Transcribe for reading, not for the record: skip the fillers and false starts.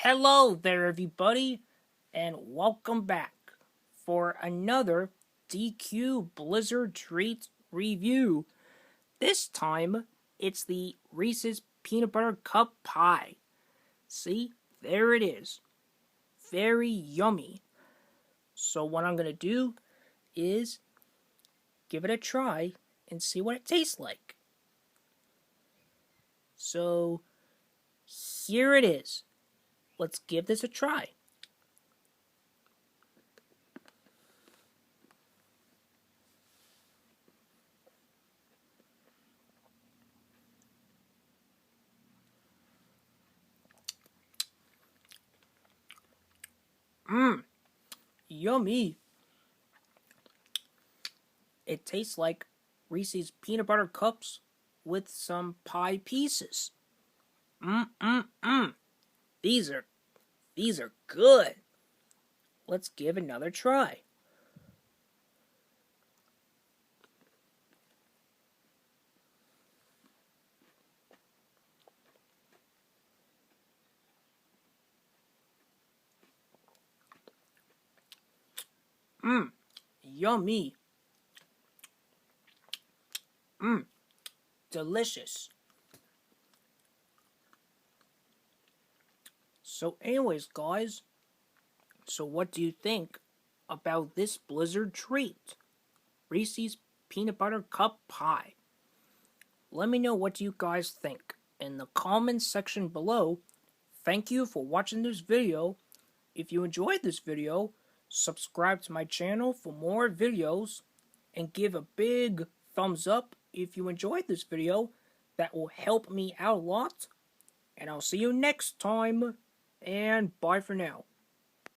Hello there, everybody, and welcome back for another DQ Blizzard Treat review. This time, it's the Reese's Peanut Butter Cup Pie. See, there it is. Very yummy. So what I'm going to do is give it a try and see what it tastes like. So, here it is. Let's give this a try. Yummy. It tastes like Reese's peanut butter cups with some pie pieces. These are good. Let's give another try. Yummy. Delicious. So anyways, guys, so what do you think about this Blizzard treat? Reese's Peanut Butter Cup Pie. Let me know what you guys think in the comments section below. Thank you for watching this video. If you enjoyed this video, subscribe to my channel for more videos and give a big thumbs up if you enjoyed this video. That will help me out a lot. And I'll see you next time. And bye for now.